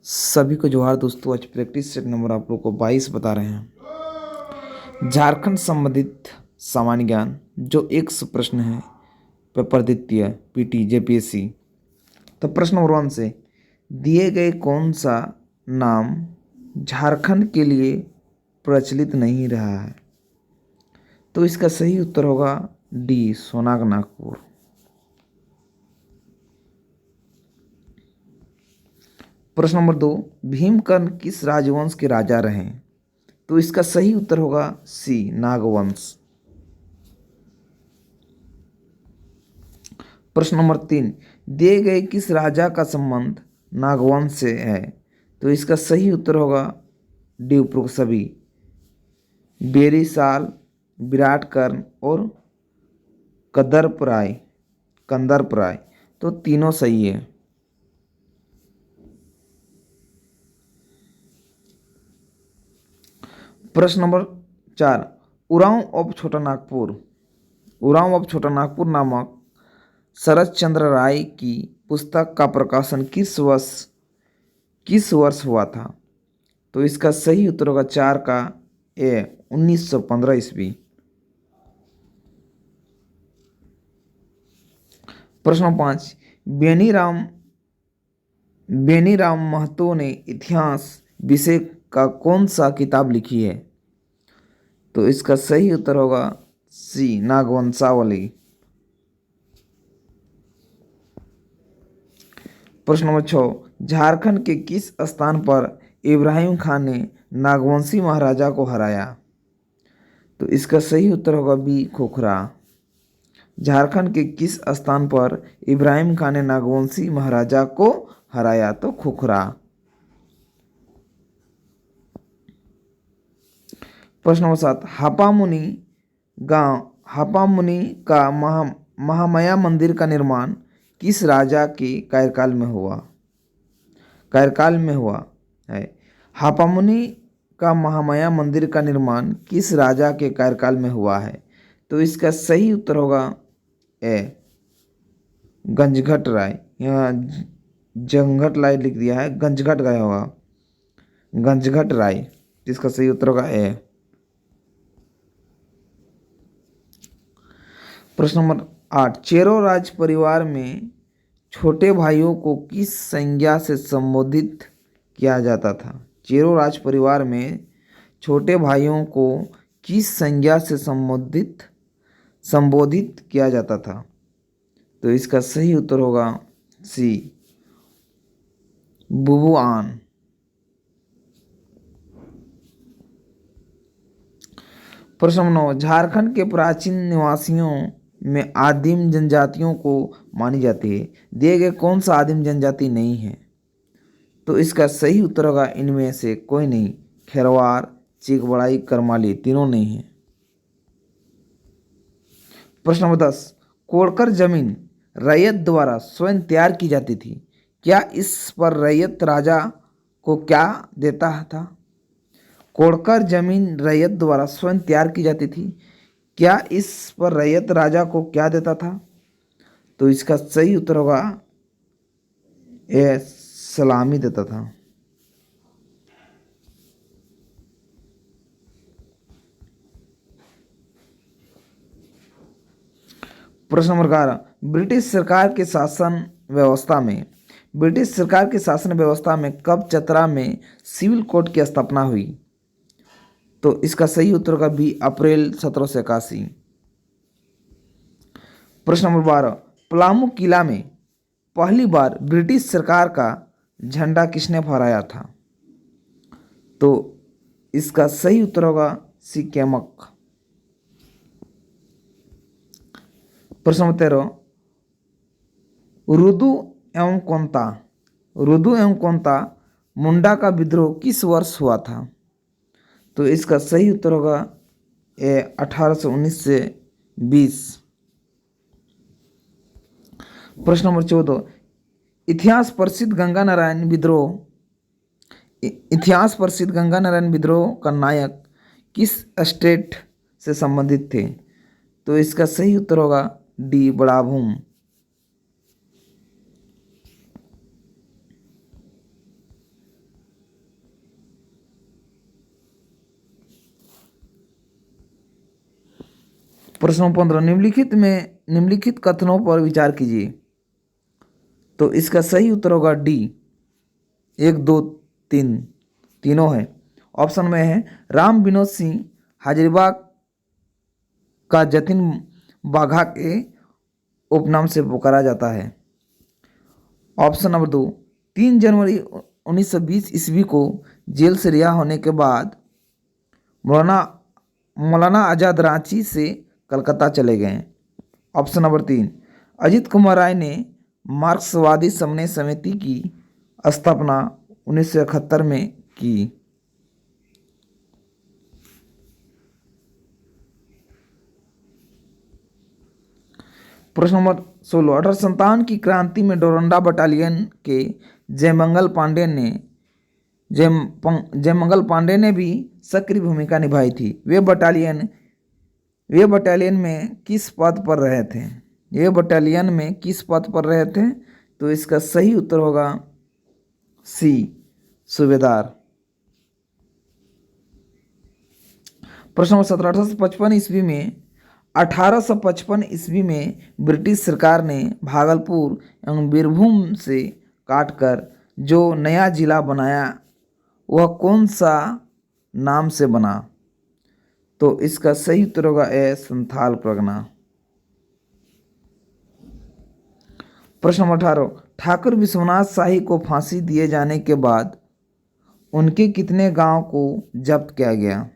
सभी को जोहार दोस्तों। आज प्रैक्टिस सेट नंबर आप लोग को 22 बता रहे हैं। झारखंड संबंधित सामान्य ज्ञान जो 100 प्रश्न है, पेपर द्वितीय पीटी जेपीएससी। तो प्रश्न नंबर 1 से दिए गए कौन सा नाम झारखंड के लिए प्रचलित नहीं रहा है? तो इसका सही उत्तर होगा डी, सोनाग नागपुर। प्रश्न नंबर 2, भीमकर्ण किस राजवंश के राजा रहे? तो इसका सही उत्तर होगा सी, नागवंश। प्रश्न नंबर 3, दिए गए किस राजा का संबंध नागवंश से है? तो इसका सही उत्तर होगा डी, उपरोक्त सभी, बेरीसाल, विराटकर्ण और कंदरपराय। तो तीनों सही है। प्रश्न नंबर 4, उरांव ऑफ छोटा नागपुर नामक शरद चंद्र राय की पुस्तक का प्रकाशन किस वर्ष हुआ था? तो इसका सही उत्तर होगा 4 का ए, 1915 ईस्वी। प्रश्न 5, बेनीराम महतो ने इतिहास विषय का कौन सा किताब लिखी है? तो इसका सही उत्तर होगा सी, नागवंशावली। प्रश्न नंबर 6, झारखंड के किस स्थान पर इब्राहिम खान ने नागवंशी महाराजा को हराया? तो इसका सही उत्तर होगा बी, खोखरा। झारखंड के किस स्थान पर इब्राहिम खान ने नागवंशी महाराजा को हराया? तो खोखरा। प्रश्न नंबर 7, हापामुनि का महामाया मंदिर का निर्माण किस राजा के कार्यकाल में हुआ है? हापामुनि का महामाया मंदिर का निर्माण किस राजा के कार्यकाल में हुआ है? तो इसका सही उत्तर होगा ए, गंजघट राय। यहाँ जंघट राय लिख दिया है, गंजघट गया होगा, गंजघट राय। इसका सही उत्तर होगा ए। प्रश्न नंबर 8, चेरो राज परिवार में छोटे भाइयों को किस संज्ञा से संबोधित किया जाता था? चेरो राज परिवार में छोटे भाइयों को किस संज्ञा से संबोधित किया जाता था? तो इसका सही उत्तर होगा सी, बुबुआन। प्रश्न नंबर 9, झारखंड के प्राचीन निवासियों में आदिम जनजातियों को मानी जाती है, दिए गए कौन सा आदिम जनजाति नहीं है? तो इसका सही उत्तर होगा इनमें से कोई नहीं, खेरवार, चिकबड़ाई, करमाली, तीनों नहीं है। प्रश्न नंबर 10, कोड़कर जमीन रैयत द्वारा स्वयं तैयार की जाती थी, क्या इस पर रैयत राजा को क्या देता था? कोड़कर जमीन रैयत द्वारा स्वयं तैयार की जाती थी, क्या इस पर रैयत राजा को क्या देता था? तो इसका सही उत्तर होगा ए, सलामी देता था। प्रश्न नंबर 11, ब्रिटिश सरकार के शासन व्यवस्था में कब चतरा में सिविल कोड की स्थापना हुई? तो इसका सही उत्तर होगा बी, अप्रैल 1781। प्रश्न नंबर 12, पलामू किला में पहली बार ब्रिटिश सरकार का झंडा किसने फहराया था? तो इसका सही उत्तर होगा सी, कैमक। प्रश्न नंबर 13, रुदु एवं कोंता मुंडा का विद्रोह किस वर्ष हुआ था? तो इसका सही उत्तर होगा ए, 1819 से 20। प्रश्न नंबर 14, इतिहास प्रसिद्ध गंगा नारायण विद्रोह का नायक किस स्टेट से संबंधित थे? तो इसका सही उत्तर होगा डी, बड़ाभूम। प्रश्न नंबर 15, निम्नलिखित कथनों पर विचार कीजिए। तो इसका सही उत्तर होगा डी, 1, 2, 3 तीनों है। ऑप्शन में है राम विनोद सिंह हजारीबाग का जतिन बाघा के उपनाम से पुकारा जाता है। ऑप्शन नंबर 2, 3 जनवरी 1920 ईस्वी को जेल से रिहा होने के बाद मौलाना आज़ाद रांची से कलकत्ता चले गए। ऑप्शन नंबर 3, अजित कुमार राय ने मार्क्सवादी समन्वय समिति की स्थापना 1971 में की। प्रश्न नंबर 16, 1857 की क्रांति में डोरंडा बटालियन के जयमंगल पांडे ने भी सक्रिय भूमिका निभाई थी। वे बटालियन में किस पद पर रहे थे? तो इसका सही उत्तर होगा सी, सूबेदार। प्रश्न नंबर 17, 1855 ईस्वी में ब्रिटिश सरकार ने भागलपुर एवं बीरभूम से काटकर जो नया जिला बनाया वह कौन सा नाम से बना? तो इसका सही उत्तर होगा ए, संथाल परगना। प्रश्न नंबर 18, ठाकुर विश्वनाथ शाही को फांसी दिए जाने के बाद उनके कितने गांव को जब्त किया गया?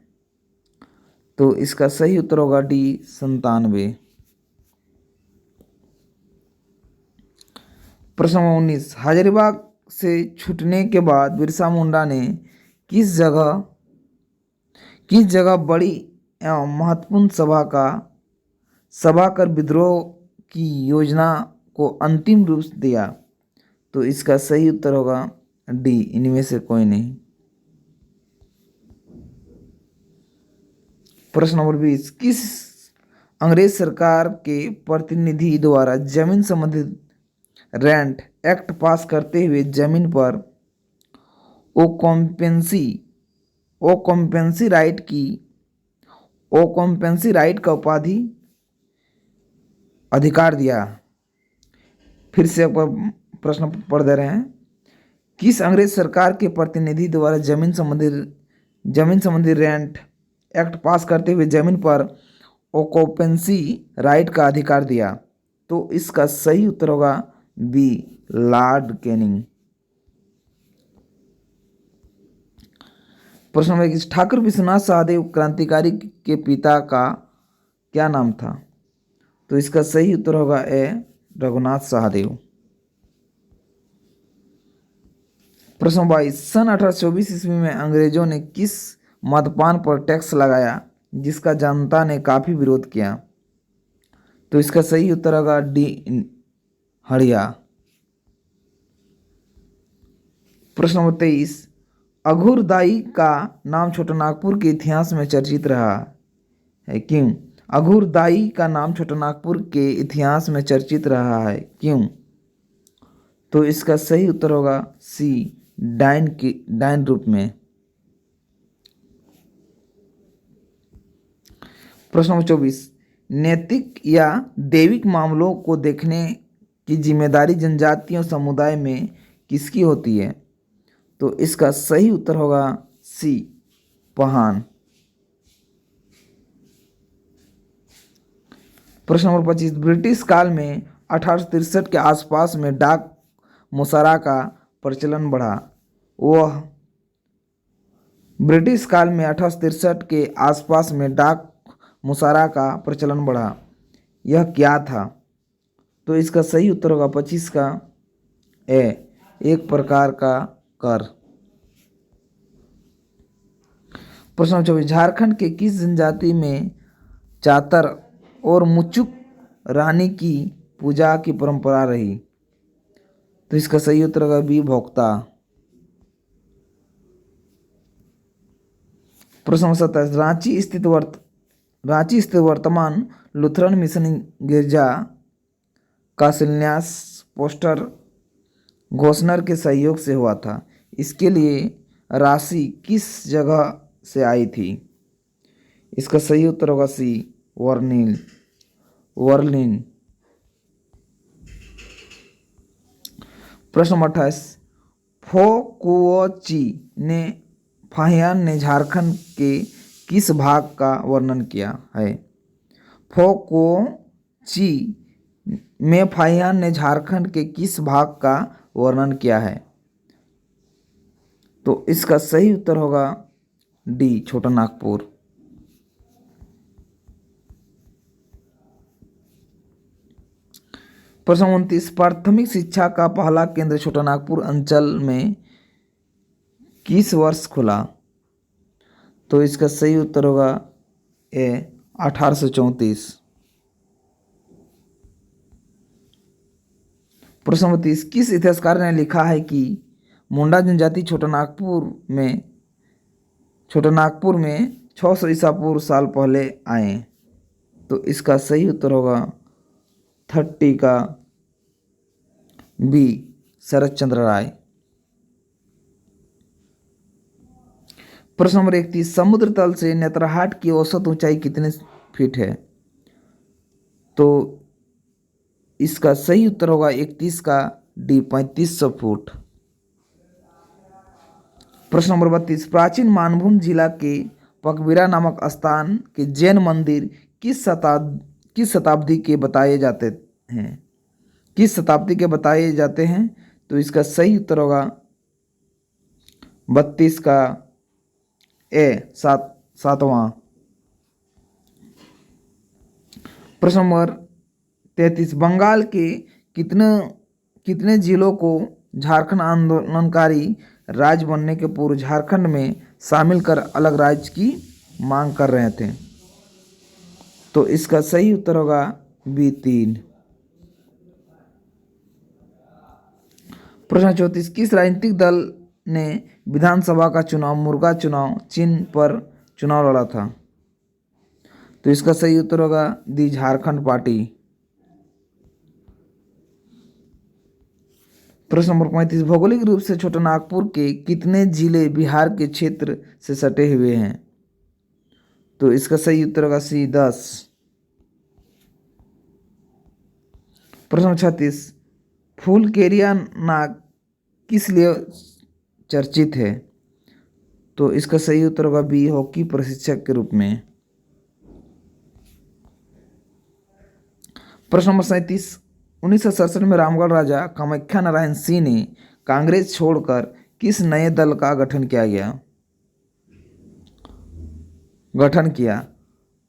तो इसका सही उत्तर होगा डी, 97। प्रश्न नंबर 19, हजारीबाग से छूटने के बाद बिरसा मुंडा ने किस जगह बड़ी एवं महत्वपूर्ण सभा कर विद्रोह की योजना को अंतिम रूप दिया? तो इसका सही उत्तर होगा डी, इनमें से कोई नहीं। प्रश्न नंबर 20, किस अंग्रेज सरकार के प्रतिनिधि द्वारा जमीन संबंधित रेंट एक्ट पास करते हुए जमीन पर ओकम्पेंसी राइट का उपाधि अधिकार दिया? फिर से एक बार प्रश्न पढ़ दे रहे हैं। किस अंग्रेज सरकार के प्रतिनिधि द्वारा जमीन संबंधी रेंट एक्ट पास करते हुए जमीन पर ऑक्यूपेंसी राइट का अधिकार दिया? तो इसका सही उत्तर होगा बी, लॉर्ड कैनिंग। प्रश्न नंबर 21, ठाकुर विश्वनाथ सहदेव क्रांतिकारी के पिता का क्या नाम था? तो इसका सही उत्तर होगा ए, रघुनाथ सहदेव। प्रश्न 22, सन 1824 ईस्वी में अंग्रेजों ने किस मदपान पर टैक्स लगाया जिसका जनता ने काफी विरोध किया? तो इसका सही उत्तर होगा डी, हड़िया। प्रश्न नंबर 23, अघुरदाई का नाम छोटानागपुर के इतिहास में चर्चित रहा है, क्यों? अघुरदाई का नाम छोटानागपुर के इतिहास में चर्चित रहा है, क्यों? तो इसका सही उत्तर होगा सी, डायन रूप में। प्रश्न नंबर 24, नैतिक या दैविक मामलों को देखने की जिम्मेदारी जनजातीय समुदाय में किसकी होती है? तो इसका सही उत्तर होगा सी, पहान। प्रश्न नंबर 25, ब्रिटिश काल में 1863 के आसपास में डाक मुसारा का प्रचलन बढ़ा। वह ब्रिटिश काल में 1863 के आसपास में डाक मुसारा का प्रचलन बढ़ा, यह क्या था? तो इसका सही उत्तर होगा 25 का ए, एक प्रकार का कर। प्रश्न 24, झारखंड के किस जनजाति में चातर और मुचुक रानी की पूजा की परंपरा रही? तो इसका सही उत्तर होगा बी, भोक्ता। प्रश्न 27, रांची स्थित वर्तमान लुथरन मिशन गिरजा का शिलान्यास पोस्टर घोषणर के सहयोग से हुआ था। इसके लिए राशि किस जगह से आई थी? इसका सही उत्तर होगा सी, वर्निल वर्लिन। प्रश्न नंबर 28, फोकुओची ने फाहियान ने झारखंड के किस भाग का वर्णन किया है? फोकुओची में फाहियान ने झारखंड के किस भाग का वर्णन किया है? तो इसका सही उत्तर होगा डी, छोटा नागपुर। प्रश्न 29, प्राथमिक शिक्षा का पहला केंद्र छोटा नागपुर अंचल में किस वर्ष खुला? तो इसका सही उत्तर होगा ए, 1834। प्रश्न 30, किस इतिहासकार ने लिखा है कि मुंडा जनजाति छोटा नागपुर में 600 ईसा पूर्व साल पहले आए? तो इसका सही उत्तर होगा 30 का बी, शरद चंद्र राय। प्रश्न नंबर 31, समुद्र तल से नेतरहाट की औसत ऊंचाई कितने फीट है? तो इसका सही उत्तर होगा 31 का डी, 3500 फुट। प्रश्न नंबर 32, प्राचीन मानभूम जिला के पकबीरा नामक स्थान के जैन मंदिर किस शताब्दी के बताए जाते हैं? किस शताब्दी के बताए जाते हैं? तो इसका सही उत्तर होगा 32 का ए, सातवां। प्रश्न नंबर 33, बंगाल के कितने जिलों को झारखंड आंदोलनकारी राज्य बनने के पूर्व झारखंड में शामिल कर अलग राज्य की मांग कर रहे थे? तो इसका सही उत्तर होगा बी, 3। प्रश्न 34, किस राजनीतिक दल ने विधानसभा का चुनाव मुर्गा चुनाव चिन्ह पर चुनाव लड़ा था? तो इसका सही उत्तर होगा दी, झारखंड पार्टी। प्रश्न नंबर 35, भौगोलिक रूप से छोटा नागपुर के कितने जिले बिहार के क्षेत्र से सटे हुए हैं? तो इसका सही उत्तर होगा सी, 10। प्रश्न नंबर 36, फुलकेरिया नाग किस लिए चर्चित है? तो इसका सही उत्तर होगा बी, हॉकी प्रशिक्षक के रूप में। प्रश्न नंबर 37, 1967 में रामगढ़ राजा कामाख्या नारायण सिंह ने कांग्रेस छोड़कर किस नए दल का गठन किया?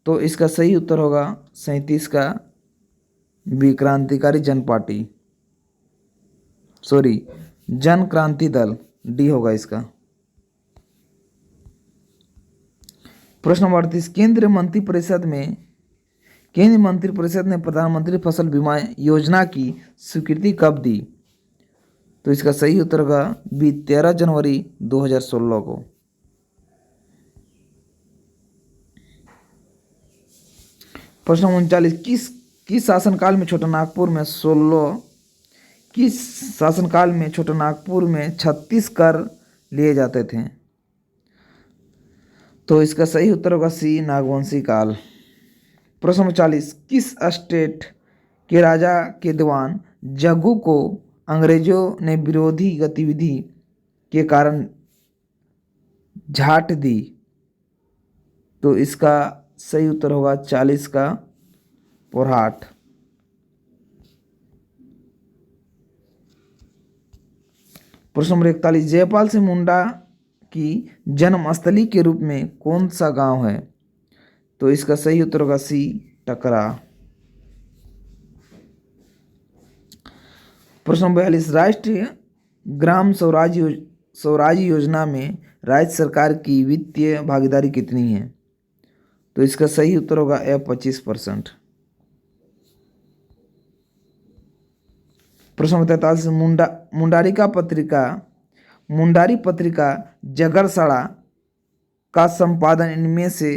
तो इसका सही उत्तर होगा 37 का बी, क्रांतिकारी जन party, sorry, Jan Kranti Dal, D होगा इसका। प्रश्न नंबर 38, केंद्रीय मंत्रिपरिषद ने प्रधानमंत्री फसल बीमा योजना की स्वीकृति कब दी? तो इसका सही उत्तर होगा बी, 13 जनवरी 2016 को। प्रश्न 39, किस शासनकाल में छोटा नागपुर में 36 कर लिए जाते थे? तो इसका सही उत्तर होगा सी, नागवंशी काल। प्रश्न नंबर 40, किस स्टेट के राजा के दीवान जग्गू को अंग्रेजों ने विरोधी गतिविधि के कारण झाट दी? तो इसका सही उत्तर होगा 40 का पोरहाट। प्रश्न नंबर 41, जयपाल सिंह मुंडा की जन्मस्थली के रूप में कौन सा गांव है? तो इसका सही उत्तर होगा सी, टकरा। प्रश्न नंबर 42, राष्ट्रीय ग्राम स्वराज योजना में राज्य सरकार की वित्तीय भागीदारी कितनी है? तो इसका सही उत्तर होगा ए, 25%। प्रश्न नंबर 43, मुंडारी पत्रिका जगरसड़ा का संपादन इनमें से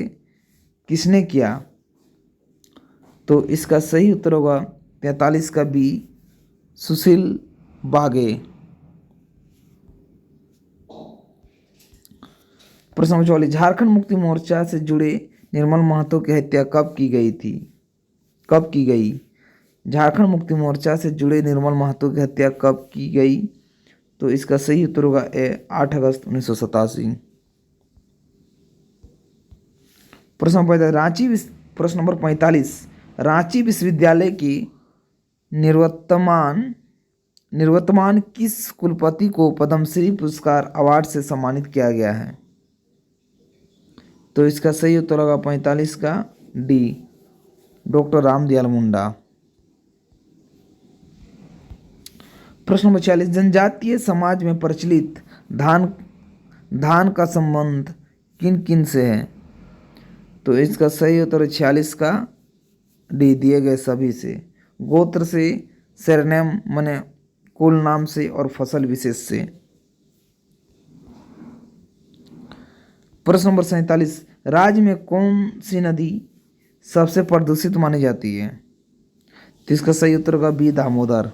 किसने किया? तो इसका सही उत्तर होगा 43 का बी, सुशील बागे। प्रश्न नंबर 44, झारखंड मुक्ति मोर्चा से जुड़े निर्मल महतो की हत्या कब की गई थी? कब की गई? झारखंड मुक्ति मोर्चा से जुड़े निर्मल महतो की हत्या कब की गई? तो इसका सही उत्तर होगा ए 8 अगस्त 1987। प्रश्न नंबर 45, रांची विश्वविद्यालय की निवर्तमान निवर्तमान किस कुलपति को पद्मश्री पुरस्कार अवार्ड से सम्मानित किया गया है? तो इसका सही उत्तर होगा 45 का डी, डॉक्टर रामदयाल मुंडा। प्रश्न नंबर 46, जनजातीय समाज में प्रचलित धान का संबंध किन किन से है? तो इसका सही उत्तर 46 का डी, दिए गए सभी से, गोत्र से, सरनेम माने कुल नाम से, और फसल विशेष से। प्रश्न नंबर 47, राज्य में कौन सी नदी सबसे प्रदूषित मानी जाती है? तो इसका सही उत्तर होगा बी, दामोदर।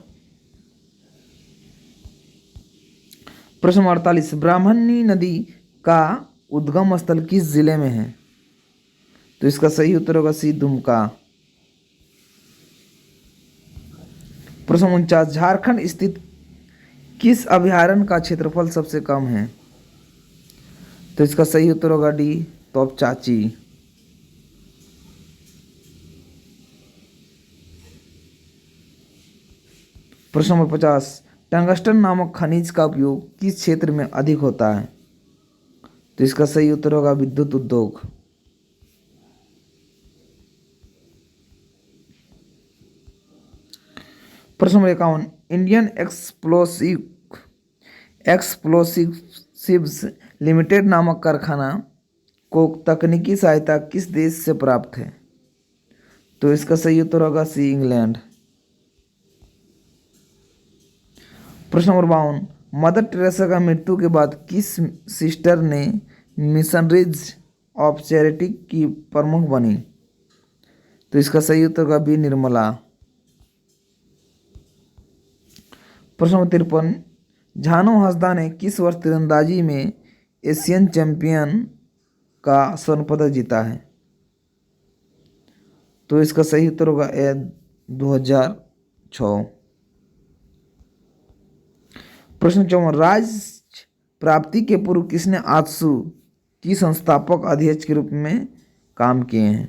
प्रश्न नंबर 48, ब्राह्मणी नदी का उद्गम स्थल किस जिले में है? तो इसका सही उत्तर होगा सी, दुमका। प्रश्न 49, झारखंड स्थित किस अभयारण्य का क्षेत्रफल सबसे कम है? तो इसका सही उत्तर होगा डी, तोपचांची। प्रश्न नंबर 50, टंगस्टन नामक खनिज का उपयोग किस क्षेत्र में अधिक होता है? तो इसका सही उत्तर होगा विद्युत उद्योग। प्रश्न नंबर 51, इंडियन एक्सप्लोसिव्स लिमिटेड नामक कारखाना को तकनीकी सहायता किस देश से प्राप्त है? तो इसका सही उत्तर होगा सी, इंग्लैंड। प्रश्न नंबर 52, मदर टेरेसा का मृत्यु के बाद किस सिस्टर ने मिशनरीज ऑफ चैरिटी की प्रमुख बनी? तो इसका सही उत्तर होगा बी, निर्मला। प्रश्न नंबर 53, झानो हंसदा ने किस वर्ष तीरंदाजी में एशियन चैंपियन का स्वर्ण पदक जीता है? तो इसका सही उत्तर होगा ए, 2006। प्रश्न 54, राज्य प्राप्ति के पूर्व किसने आजसू की संस्थापक अध्यक्ष के रूप में काम किए हैं?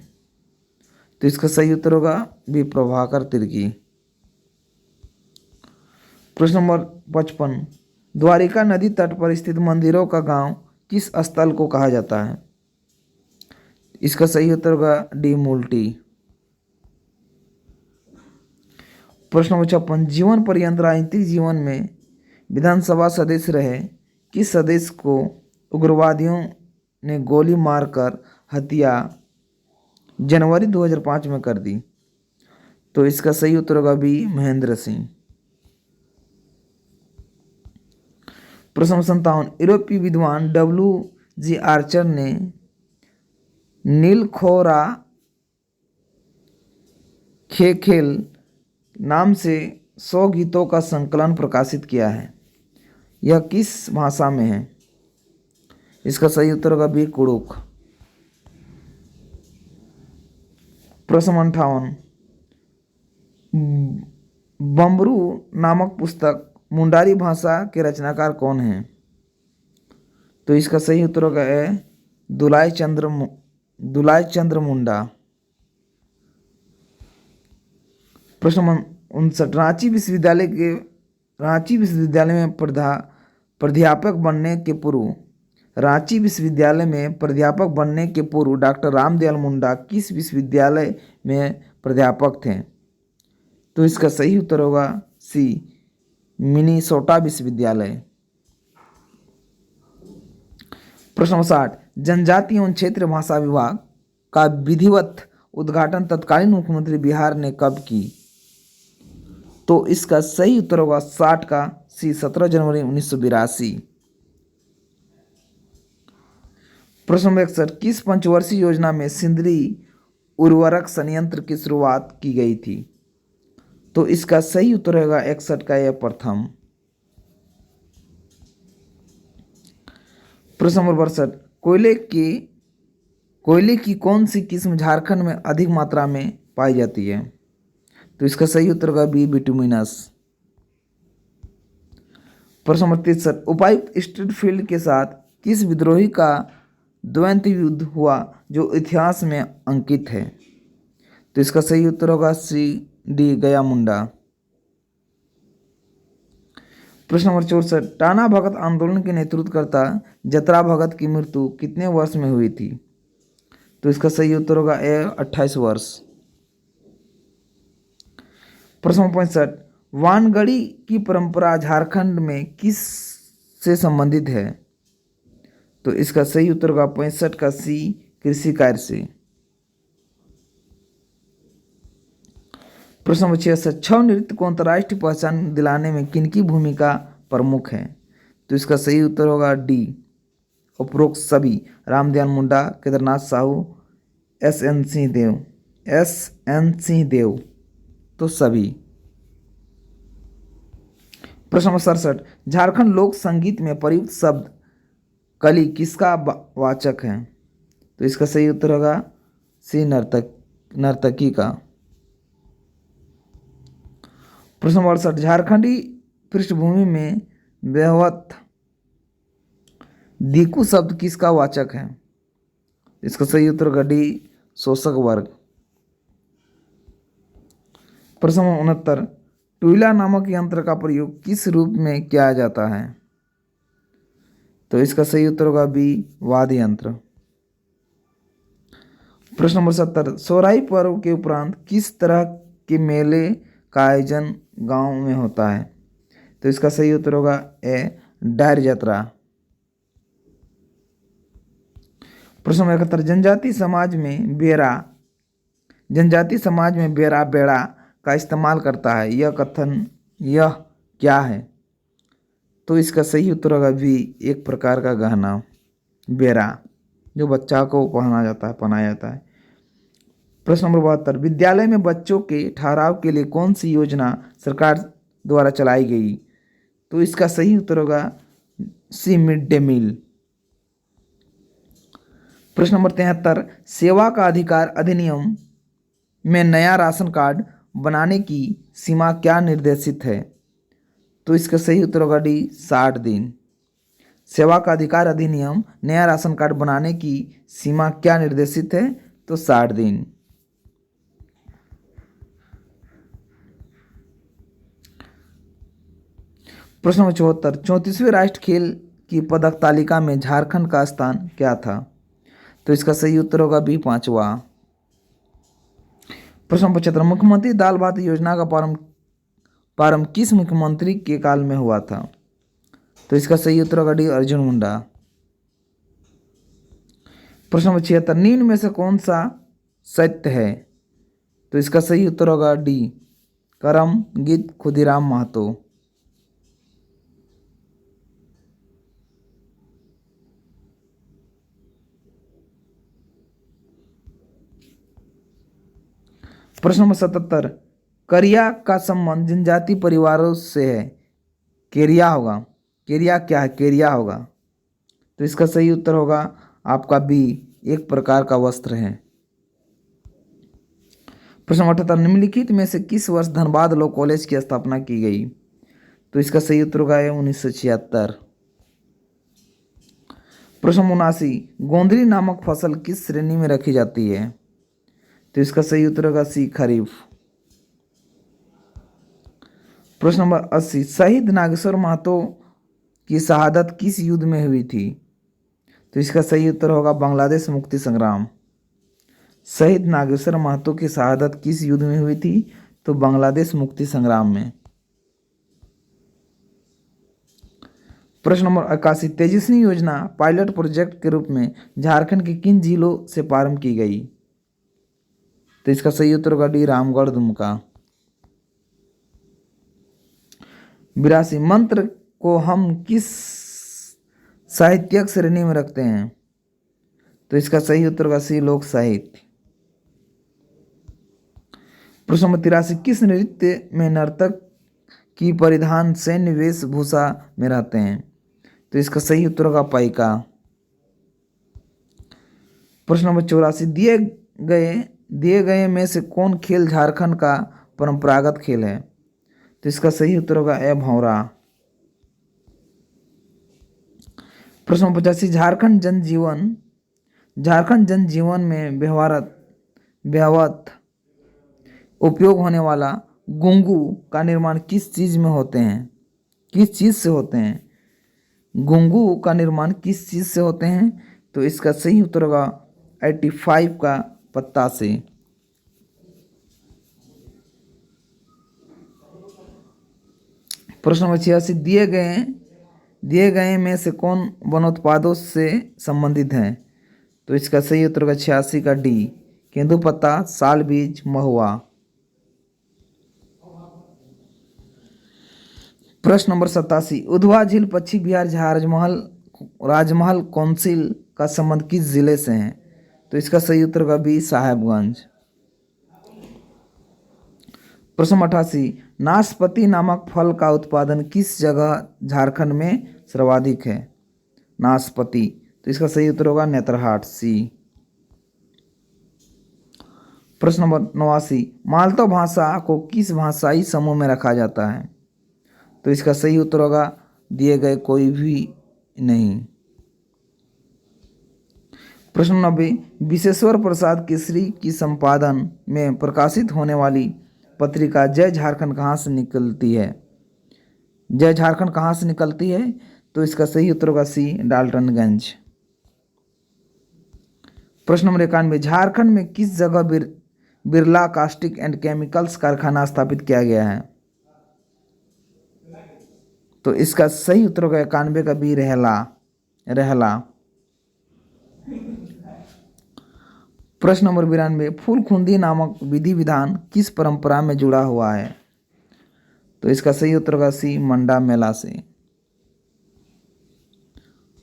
तो इसका सही उत्तर होगा बी, प्रभाकर तिर्की। प्रश्न नंबर 55, द्वारिका नदी तट पर स्थित मंदिरों का गांव किस स्थल को कहा जाता है? इसका सही उत्तर होगा डी, मूलटी। प्रश्न नंबर 56, जीवन पर्यंत राजनीतिक जीवन में विधानसभा सदस्य रहे किस सदस्य को उग्रवादियों ने गोली मारकर हत्या जनवरी 2005 में कर दी? तो इसका सही उत्तर होगा बी, महेंद्र सिंह। प्रश्न नंबर 57, यूरोपीय विद्वान WG आर्चर ने नीलखोरा खेल नाम से 100 गीतों का संकलन प्रकाशित किया है। यह किस भाषा में है? इसका सही उत्तर होगा बी, कुड़ुक। प्रश्न 58, बम्बरू नामक पुस्तक मुंडारी भाषा के रचनाकार कौन हैं? तो इसका सही उत्तर होगा ए, दुलाय चंद्र मुंडा। प्रश्न नंबर 59, रांची विश्वविद्यालय में प्राध्यापक बनने के पूर्व डॉक्टर रामदयाल मुंडा किस विश्वविद्यालय में प्राध्यापक थे? तो इसका सही उत्तर होगा सी, मिनीसोटा विश्वविद्यालय। प्रश्न नंबर 60, जनजाति एवं क्षेत्रीय भाषा विभाग का विधिवत उद्घाटन तत्कालीन मुख्यमंत्री बिहार ने कब की? तो इसका सही उत्तर होगा 60 का सी, 17 जनवरी 1982। प्रश्न नंबर 61, किस पंचवर्षीय योजना में सिंदरी उर्वरक संयंत्र की शुरुआत की गई थी? तो इसका सही उत्तर होगा 61 का यह प्रथम। प्रश्न नंबर 62, कोयले की कौन सी किस्म झारखंड में अधिक मात्रा में पाई जाती है? तो इसका सही उत्तर होगा बी, बिटुमिनस। प्रश्न नंबर 63, उपायुक्त स्ट्रीटफील्ड के साथ किस विद्रोही का द्वंद्व युद्ध हुआ जो इतिहास में अंकित है? तो इसका सही उत्तर होगा सी, डी, गया मुंडा। प्रश्न नंबर 64, टाना भगत आंदोलन के नेतृत्वकर्ता जतरा भगत की मृत्यु कितने वर्ष में हुई थी? तो इसका सही उत्तर होगा ए, 28 वर्ष। प्रश्न नंबर 65, वानगड़ी की परंपरा झारखंड में किस से संबंधित है? तो इसका सही उत्तर होगा 65 का सी, कृषि कार्य से। प्रश्न नंबर 66, छऊ नृत्य को अंतर्राष्ट्रीय पहचान दिलाने में किनकी भूमिका प्रमुख है? तो इसका सही उत्तर होगा डी, उपरोक्त सभी, रामदयाल मुंडा, केदारनाथ साहू, एस.एन. सिंह देव, तो सभी। प्रश्न नंबर 67, झारखंड लोक संगीत में प्रयुक्त शब्द कली किसका वाचक है? तो इसका सही उत्तर होगा सी, नर्तकी का। प्रश्न नंबर 68, झारखंडी पृष्ठभूमि में व्यवहृत दीकू शब्द किसका वाचक है? इसका सही उत्तर होगा डी, शोषक वर्ग। प्रश्न नंबर 69, टुईला नामक यंत्र का प्रयोग किस रूप में किया जाता है? तो इसका सही उत्तर होगा बी, वाद्य यंत्र। प्रश्न नंबर 70, सोहराई पर्व के उपरांत किस तरह के मेले का आयोजन गांव में होता है? तो इसका सही उत्तर होगा ए, डायरी यात्रा। प्रश्न नंबर 71, जनजाति समाज में बेरा बेड़ा का इस्तेमाल करता है, यह क्या है? तो इसका सही उत्तर होगा बी, एक प्रकार का गहना, बेरा, जो बच्चा को पहनाया जाता है। प्रश्न नंबर 72, विद्यालय में बच्चों के ठहराव के लिए कौन सी योजना सरकार द्वारा चलाई गई? तो इसका सही उत्तर होगा सी, मिड डे मील। प्रश्न नंबर 73, सेवा का अधिकार अधिनियम में नया राशन कार्ड बनाने की सीमा क्या निर्देशित है? तो इसका सही उत्तर होगा डी, 60 दिन। सेवा का अधिकार अधिनियम नया राशन कार्ड बनाने की सीमा क्या निर्देशित है? तो 60 दिन। प्रश्न नंबर 74, 34वें राष्ट्रीय खेल की पदक तालिका में झारखंड का स्थान क्या था? तो इसका सही उत्तर होगा बी, 5वां। प्रश्न नंबर 75, मुख्यमंत्री दाल भात योजना का प्रारंभ किस मुख्यमंत्री के काल में हुआ था? तो इसका सही उत्तर होगा डी, अर्जुन मुंडा। प्रश्न नंबर 76, निम्न में से कौन सा सत्य है? तो इसका सही उत्तर होगा डी, करम गीत खुदीराम महतो। प्रश्न नंबर 77, करिया का संबंध जनजाति परिवारों से है, केरिया क्या है? केरिया होगा। तो इसका सही उत्तर होगा आपका बी, एक प्रकार का वस्त्र है। प्रश्न नंबर 78, निम्नलिखित में से किस वर्ष धनबाद लॉ कॉलेज की स्थापना की गई? तो इसका सही उत्तर होगा 1976। प्रश्न नंबर 79, गोंदली नामक फसल किस श्रेणी में रखी जाती है? तो इसका सही उत्तर होगा सी, खरीफ। प्रश्न नंबर 80, शहीद नागेश्वर महतो की शहादत किस युद्ध में हुई थी? तो इसका सही उत्तर होगा बांग्लादेश मुक्ति संग्राम। शहीद नागेश्वर महतो की शहादत किस युद्ध में हुई थी? तो बांग्लादेश मुक्ति संग्राम में। प्रश्न नंबर 81, तेजस्वी योजना पायलट प्रोजेक्ट के रूप में झारखंड के किन जिलों से प्रारंभ की गई? तो इसका सही उत्तर होगा डी, रामगढ़, दुमका। 82, मंत्र को हम किस साहित्यिक श्रेणी में रखते हैं? तो इसका सही उत्तर होगा सी, लोक साहित्य। प्रश्न नंबर 83, किस नृत्य में नर्तक की परिधान सैन्य वेशभूषा में रहते हैं? तो इसका सही उत्तर होगा पाइका। प्रश्न नंबर 84, दिए गए में से कौन खेल झारखंड का परंपरागत खेल है? तो इसका सही उत्तर होगा ए भौरा। प्रश्न नंबर 85, झारखंड जनजीवन में व्यवहारत उपयोग होने वाला घुंघू का निर्माण किस चीज में होते हैं? किस चीज से होते हैं? घुंघू का निर्माण किस चीज से होते हैं? तो इसका सही उत्तर होगा 85 का पत्ता से। प्रश्न नंबर 86, दिए गए में से कौन वनोत्पादों से संबंधित है? तो इसका सही उत्तर होगा 86 का डी, केंदुपत्ता, साल बीज, महुआ। प्रश्न नंबर 87, उधवा झील पश्चिम बिहार राजमहल काउंसिल का संबंध किस जिले से है? तो इसका सही उत्तर होगा बी, साहेबगंज। प्रश्न 88, नाशपाती नामक फल का उत्पादन किस जगह झारखंड में सर्वाधिक है? नाशपाती, तो इसका सही उत्तर होगा नेतरहाट, सी। प्रश्न नंबर 89, मालतो भाषा को किस भाषाई समूह में रखा जाता है? तो इसका सही उत्तर होगा दिए गए कोई भी नहीं। प्रश्न 90, विश्वेश्वर प्रसाद केसरी की संपादन में प्रकाशित होने वाली पत्रिका जय झारखंड कहाँ से निकलती है? जय झारखंड कहाँ से निकलती है? तो इसका सही उत्तर होगा सी, डाल्टनगंज। प्रश्न नंबर 91, झारखंड में किस जगह बिरला कास्टिक एंड केमिकल्स कारखाना स्थापित किया गया है? तो इसका सही उत्तर होगा 91 का बी, रहला। प्रश्न नंबर 92, फूलखुंदी नामक विधि विधान किस परंपरा में जुड़ा हुआ है? तो इसका सही उत्तर होगा सी, मंडा मेला से।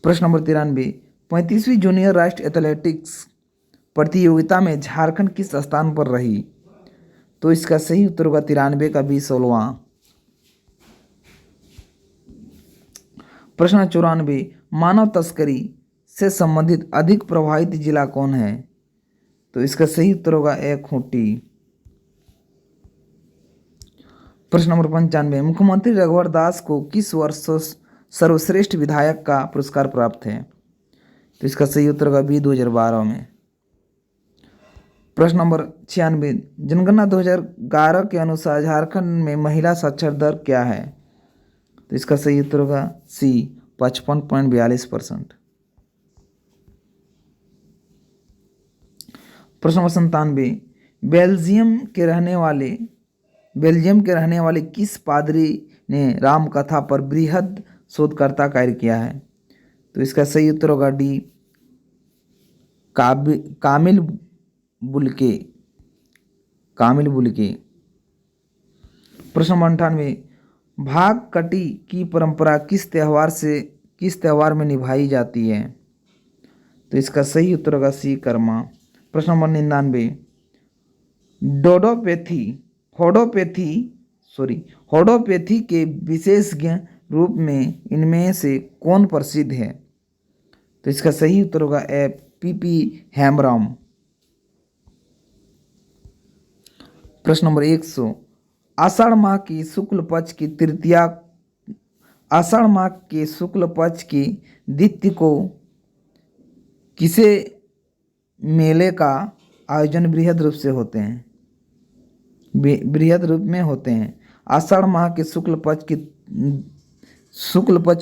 प्रश्न नंबर 93, 35वीं जूनियर राष्ट्रीय एथलेटिक्स प्रतियोगिता में झारखंड किस स्थान पर रही? तो इसका सही उत्तर होगा 93 का बी, 16वां। प्रश्न 94, मानव तस्करी से संबंधित अधिक प्रभावित जिला कौन है? तो इसका सही उत्तर होगा ए, खूंटी। प्रश्न नंबर 95, मुख्यमंत्री रघुवर दास को किस वर्ष सर्वश्रेष्ठ विधायक का पुरस्कार प्राप्त है? तो इसका सही उत्तर होगा बी, 2012 में। प्रश्न नंबर 96, जनगणना 2011 के अनुसार झारखंड में महिला साक्षर दर क्या है? तो इसका सही उत्तर होगा सी, 55.42%। प्रश्न नंबर 97, बेल्जियम के रहने वाले किस पादरी ने रामकथा पर बृहद शोधकर्ता कार्य किया है? तो इसका सही उत्तर होगा डी, कामिल बुल्के। प्रश्न नंबर 98, भाग कटी की परंपरा किस त्योहार में निभाई जाती है? तो इसका सही उत्तर होगा सी, कर्मा। प्रश्न नंबर 99, होडोपैथी के विशेषज्ञ रूप में इनमें से कौन प्रसिद्ध है? तो इसका सही उत्तर होगा ए, पीपी हेम्ब्रम। प्रश्न नंबर 100, आषाढ़ माह के शुक्ल पक्ष की द्वितीय को किसे मेले का आयोजन बृहद रूप में होते हैं? आषाढ़ माह के शुक्ल पक्ष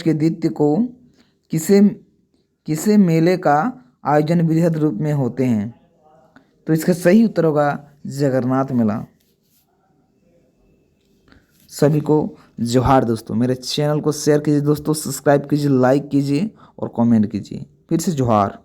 के द्वितीय को किसे मेले का आयोजन बृहद रूप में होते हैं? तो इसका सही उत्तर होगा जगन्नाथ मेला। सभी को जोहार दोस्तों। मेरे चैनल को शेयर कीजिए दोस्तों, सब्सक्राइब कीजिए, लाइक कीजिए और कमेंट कीजिए। फिर से जोहार।